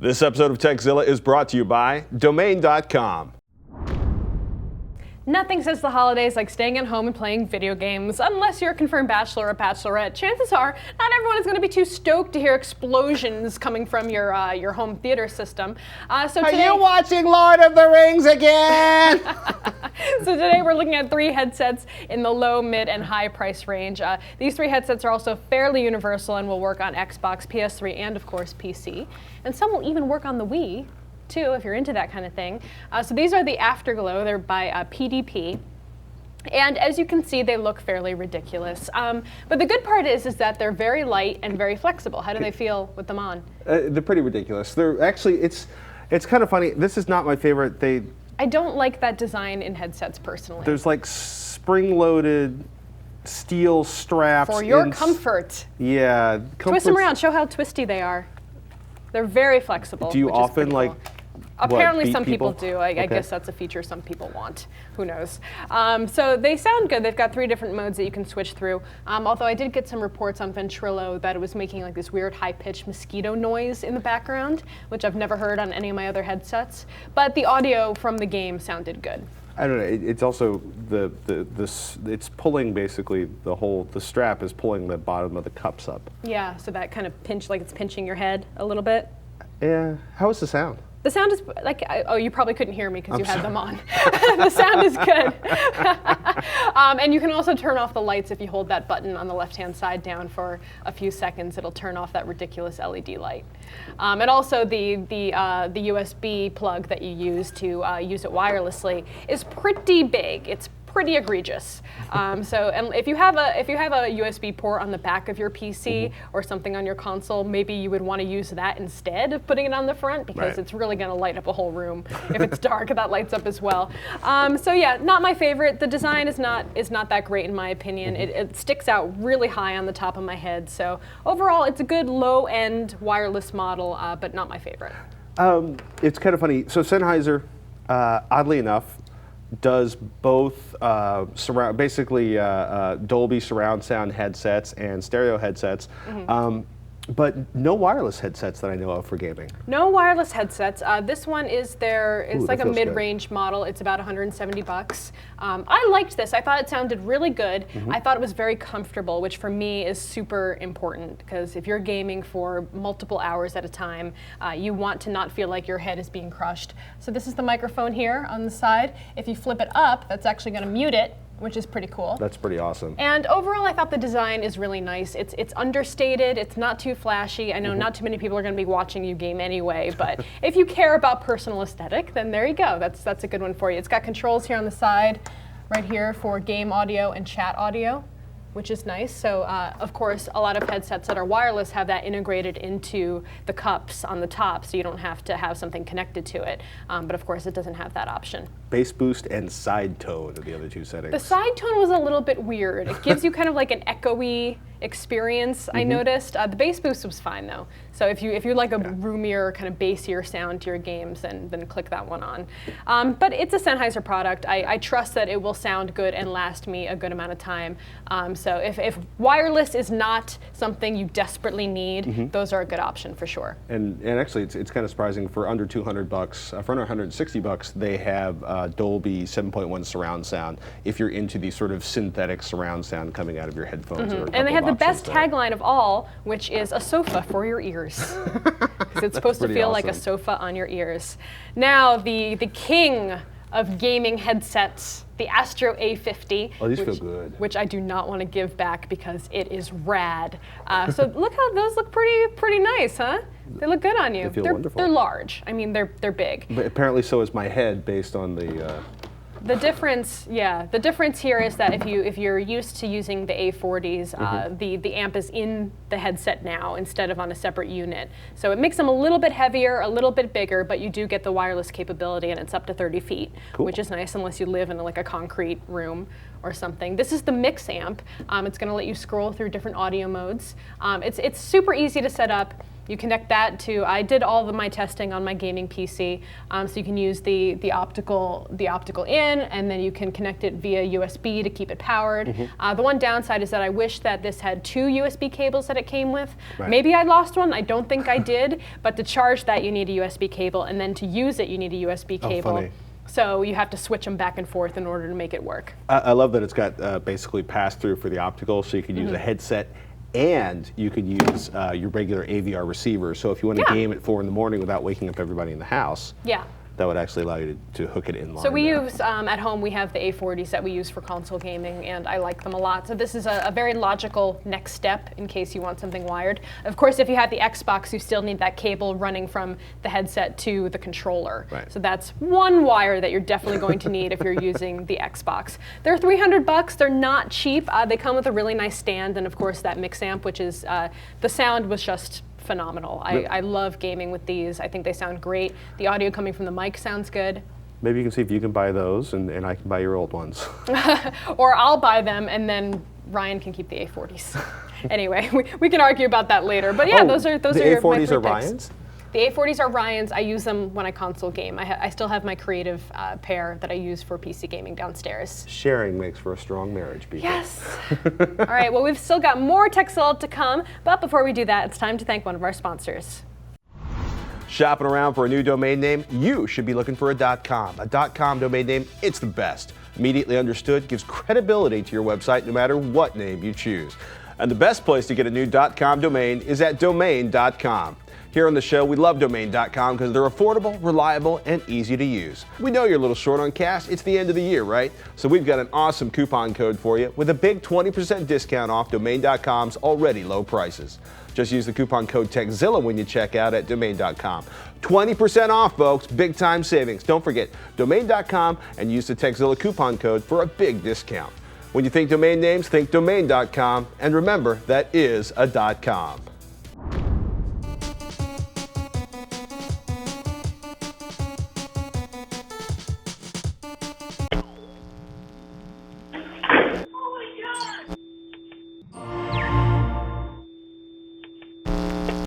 This episode of Tekzilla is brought to you by Domain.com. Nothing says the holidays like staying at home and playing video games. Unless you're a confirmed bachelor or bachelorette, chances are not everyone is going to be too stoked to hear explosions coming from your home theater system. Are you watching Lord of the Rings again? So today we're looking at 3 headsets in the low, mid, and high price range. These 3 headsets are also fairly universal and will work on Xbox, PS3, and of course PC. And some will even work on the Wii too, if you're into that kind of thing. So these are the Afterglow. They're by PDP. And as you can see, they look fairly ridiculous. But the good part is that they're very light and very flexible. How do they feel with them on? They're pretty ridiculous. They're actually, it's kind of funny. This is not my favorite. I don't like that design in headsets personally. There's like spring-loaded steel straps. For your comfort. Yeah. Twist them around. Show how twisty they are. They're very flexible. Do you often like? Apparently some people do. I guess that's a feature some people want. Who knows? So they sound good. They've got 3 different modes that you can switch through. Although I did get some reports on Ventrilo that it was making like this weird high-pitched mosquito noise in the background, which I've never heard on any of my other headsets. But the audio from the game sounded good. I don't know. It's also it's pulling basically the strap is pulling the bottom of the cups up. Yeah. So that kind of pinch, like it's pinching your head a little bit. Yeah. How is the sound? The sound is like, oh, you probably couldn't hear me because you had them on. The sound is good. And you can also turn off the lights if you hold that button on the left-hand side down for a few seconds. It'll turn off that ridiculous LED light. And also the USB plug that you use to use it wirelessly is pretty big. It's pretty egregious. And if you have a USB port on the back of your PC or something on your console, maybe you would want to use that instead of putting it on the front because it's really going to light up a whole room. If it's dark, that lights up as well. So yeah, not my favorite. The design is not that great in my opinion. It sticks out really high on the top of my head. So overall, it's a good low-end wireless model, but not my favorite. It's kind of funny. So Sennheiser, oddly enough, does both Dolby surround sound headsets and stereo headsets, but no wireless headsets that I know of for gaming. No wireless headsets. This one is like a mid-range model. It's about $170. I liked this. I thought it sounded really good. I thought it was very comfortable, which for me is super important because if you're gaming for multiple hours at a time, you want to not feel like your head is being crushed. So this is the microphone here on the side. If you flip it up, that's actually going to mute it, which is pretty cool. That's pretty awesome. And overall, I thought the design is really nice. It's understated. It's not too flashy. I know not too many people are going to be watching you game anyway, but if you care about personal aesthetic, then there you go. That's a good one for you. It's got controls here on the side, right here for game audio and chat audio, which is nice. So of course, a lot of headsets that are wireless have that integrated into the cups on the top, so you don't have to have something connected to it. But of course, it doesn't have that option. Bass boost and side tone are the other 2 settings. The side tone was a little bit weird. It gives you kind of like an echoey experience, I noticed. The bass boost was fine though. So if you like a roomier, kind of bassier sound to your games, then click that one on. But it's a Sennheiser product. I trust that it will sound good and last me a good amount of time. So if wireless is not something you desperately need, those are a good option for sure. And actually, it's kind of surprising. For under $200, for under $160, they have Dolby 7.1 surround sound. If you're into the sort of synthetic surround sound coming out of your headphones, and they have the best tagline of all, which is a sofa for your ears. Because it's supposed to feel like a sofa on your ears. Now the king of gaming headsets, the Astro A50. Oh, these feel good. Which I do not want to give back because it is rad. So look how those look pretty nice, huh? They look good on you. They feel wonderful. They're large. I mean, they're big. But apparently so is my head based on the... The difference here is that if you're used to using the A40s, the amp is in the headset now instead of on a separate unit. So it makes them a little bit heavier, a little bit bigger, but you do get the wireless capability, and it's up to 30 feet, which is nice unless you live in like a concrete room or something. This is the mix amp. It's going to let you scroll through different audio modes. It's super easy to set up. You connect that to, I did all of my testing on my gaming PC, so you can use the optical in, and then you can connect it via USB to keep it powered. The one downside is that I wish that this had 2 USB cables that it came with. Right. Maybe I lost one, I don't think I did, but to charge that you need a USB cable, and then to use it you need a USB cable. Funny. So you have to switch them back and forth in order to make it work. I love that it's got basically pass-through for the optical, so you can use a headset and you could use your regular AVR receiver. So if you want to game at 4 in the morning without waking up everybody in the house, that would actually allow you to hook it in line. So we use, at home, we have the A40s that we use for console gaming, and I like them a lot. So this is a very logical next step in case you want something wired. Of course, if you have the Xbox, you still need that cable running from the headset to the controller. Right. So that's one wire that you're definitely going to need if you're using the Xbox. They're $300. They're not cheap. They come with a really nice stand, and of course that mix amp, which is, the sound was just phenomenal. I love gaming with these. I think they sound great. The audio coming from the mic sounds good. Maybe you can see if you can buy those, and I can buy your old ones. Or I'll buy them, and then Ryan can keep the A40s. Anyway, we can argue about that later. But yeah, those are the A40s A40s my are three picks. Ryan's? The A40s are Ryan's. I use them when I console game. I still have my creative pair that I use for PC gaming downstairs. Sharing makes for a strong marriage, people. Yes. All right, well, we've still got more Tekzilla to come, but before we do that, it's time to thank one of our sponsors. Shopping around for a new domain name? You should be looking for a .com. A .com domain name, it's the best. Immediately understood, gives credibility to your website no matter what name you choose. And the best place to get a new .com domain is at domain.com. Here on the show, we love domain.com because they're affordable, reliable, and easy to use. We know you're a little short on cash. It's the end of the year, right? So we've got an awesome coupon code for you with a big 20% discount off domain.com's already low prices. Just use the coupon code Tekzilla when you check out at domain.com. 20% off, folks. Big time savings. Don't forget domain.com and use the Tekzilla coupon code for a big discount. When you think domain names, think domain.com. And remember, that is a .com.